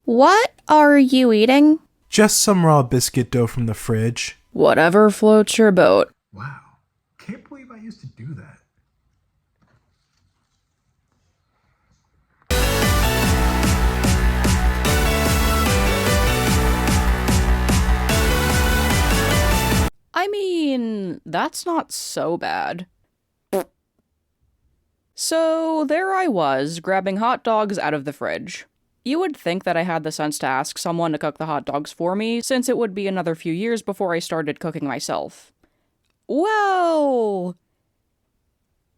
What are you eating? Just some raw biscuit dough from the fridge. Whatever floats your boat. Wow, can't believe I used to do that. I mean, that's not so bad. So there I was, grabbing hot dogs out of the fridge. You would think that I had the sense to ask someone to cook the hot dogs for me, since it would be another few years before I started cooking myself. Well,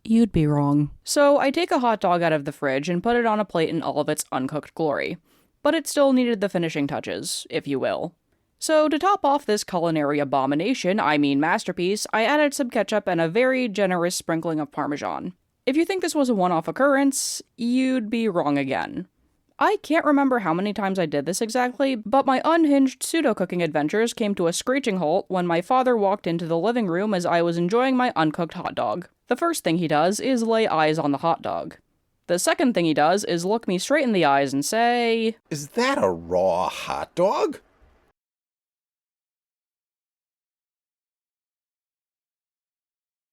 you'd be wrong. So I take a hot dog out of the fridge and put it on a plate in all of its uncooked glory. But it still needed the finishing touches, if you will. So to top off this culinary abomination, I mean masterpiece, I added some ketchup and a very generous sprinkling of Parmesan. If you think this was a one-off occurrence, you'd be wrong again. I can't remember how many times I did this exactly, but my unhinged pseudo-cooking adventures came to a screeching halt when my father walked into the living room as I was enjoying my uncooked hot dog. The first thing he does is lay eyes on the hot dog. The second thing he does is look me straight in the eyes and say, "Is that a raw hot dog?"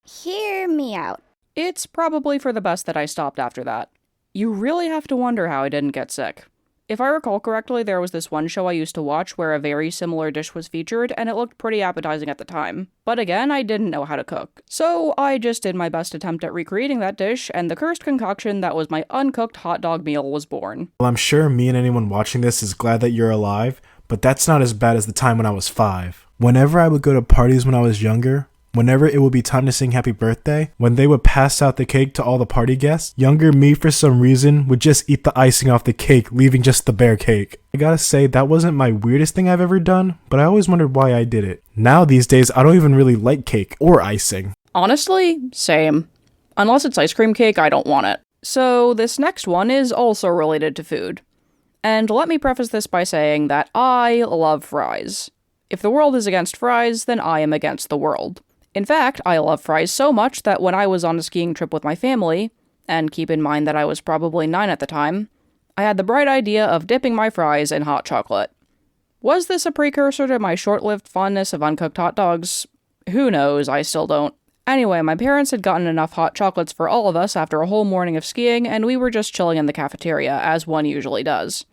Hear me out. It's probably for the best that I stopped after that. You really have to wonder how I didn't get sick. If I recall correctly, there was this one show I used to watch where a very similar dish was featured, and it looked pretty appetizing at the time. But again, I didn't know how to cook. So I just did my best attempt at recreating that dish, and the cursed concoction that was my uncooked hot dog meal was born. Well, I'm sure me and anyone watching this is glad that you're alive, but that's not as bad as the time when I was 5. Whenever I would go to parties when I was younger, whenever it would be time to sing happy birthday, when they would pass out the cake to all the party guests, younger me for some reason would just eat the icing off the cake, leaving just the bare cake. I gotta say, that wasn't my weirdest thing I've ever done, but I always wondered why I did it. Now these days, I don't even really like cake or icing. Honestly, same. Unless it's ice cream cake, I don't want it. So this next one is also related to food. And let me preface this by saying that I love fries. If the world is against fries, then I am against the world. In fact, I love fries so much that when I was on a skiing trip with my family, and keep in mind that I was probably 9 at the time, I had the bright idea of dipping my fries in hot chocolate. Was this a precursor to my short-lived fondness of uncooked hot dogs? Who knows, I still don't. Anyway, my parents had gotten enough hot chocolates for all of us after a whole morning of skiing, and we were just chilling in the cafeteria, as one usually does.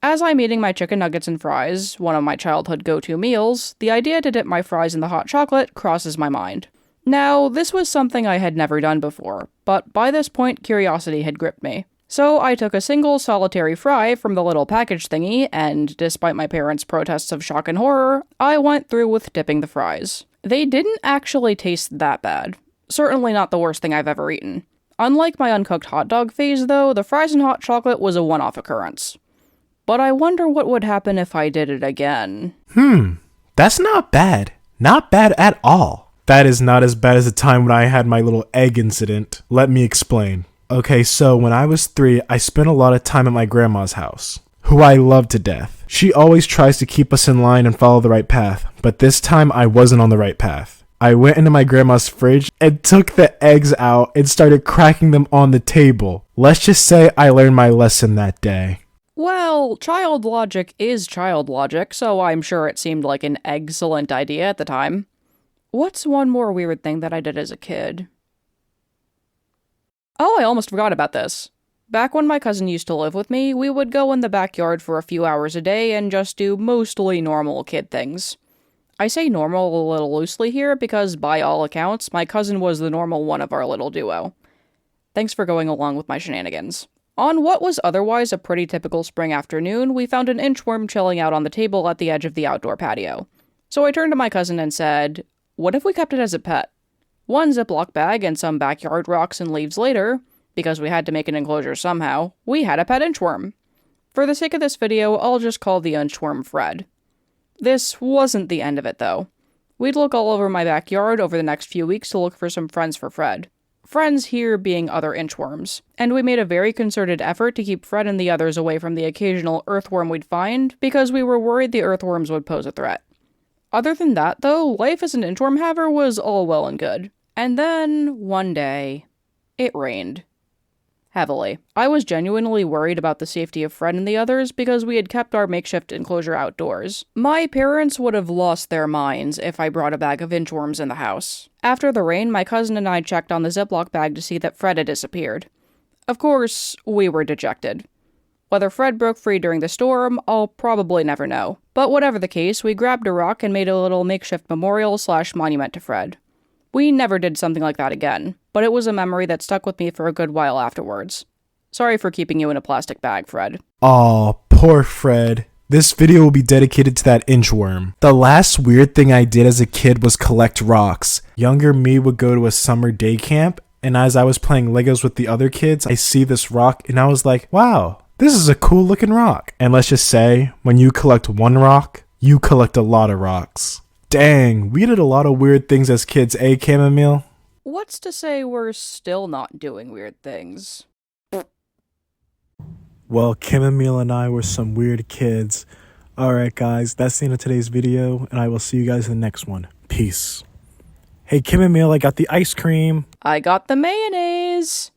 As I'm eating my chicken nuggets and fries, one of my childhood go-to meals, the idea to dip my fries in the hot chocolate crosses my mind. Now, this was something I had never done before, but by this point, curiosity had gripped me. So I took a single solitary fry from the little package thingy, and despite my parents' protests of shock and horror, I went through with dipping the fries. They didn't actually taste that bad. Certainly not the worst thing I've ever eaten. Unlike my uncooked hot dog phase, though, the fries in hot chocolate was a one-off occurrence. But I wonder what would happen if I did it again. That's not bad. Not bad at all. That is not as bad as the time when I had my little egg incident. Let me explain. Okay, so when I was 3, I spent a lot of time at my grandma's house, who I love to death. She always tries to keep us in line and follow the right path, but this time I wasn't on the right path. I went into my grandma's fridge and took the eggs out and started cracking them on the table. Let's just say I learned my lesson that day. Well, child logic is child logic, so I'm sure it seemed like an excellent idea at the time. What's one more weird thing that I did as a kid? Oh, I almost forgot about this. Back when my cousin used to live with me, we would go in the backyard for a few hours a day and just do mostly normal kid things. I say normal a little loosely here because, by all accounts, my cousin was the normal one of our little duo. Thanks for going along with my shenanigans. On what was otherwise a pretty typical spring afternoon, we found an inchworm chilling out on the table at the edge of the outdoor patio. So I turned to my cousin and said, "What if we kept it as a pet?" One Ziploc bag and some backyard rocks and leaves later, because we had to make an enclosure somehow, we had a pet inchworm. For the sake of this video, I'll just call the inchworm Fred. This wasn't the end of it, though. We'd look all over my backyard over the next few weeks to look for some friends for Fred. Friends here being other inchworms, and we made a very concerted effort to keep Fred and the others away from the occasional earthworm we'd find, because we were worried the earthworms would pose a threat. Other than that, though, life as an inchworm haver was all well and good. And then, one day, it rained. Heavily. I was genuinely worried about the safety of Fred and the others because we had kept our makeshift enclosure outdoors. My parents would have lost their minds if I brought a bag of inchworms in the house. After the rain, my cousin and I checked on the Ziploc bag to see that Fred had disappeared. Of course, we were dejected. Whether Fred broke free during the storm, I'll probably never know. But whatever the case, we grabbed a rock and made a little makeshift memorial/monument to Fred. We never did something like that again, but it was a memory that stuck with me for a good while afterwards. Sorry for keeping you in a plastic bag, Fred. Aw, poor Fred. This video will be dedicated to that inchworm. The last weird thing I did as a kid was collect rocks. Younger me would go to a summer day camp, and as I was playing Legos with the other kids, I see this rock, and I was like, wow, this is a cool looking rock. And let's just say, when you collect one rock, you collect a lot of rocks. Dang, we did a lot of weird things as kids, eh, Chamomile? What's to say we're still not doing weird things? Well, Chamomile and I were some weird kids. Alright guys, that's the end of today's video, and I will see you guys in the next one. Peace. Hey Chamomile, I got the ice cream. I got the mayonnaise!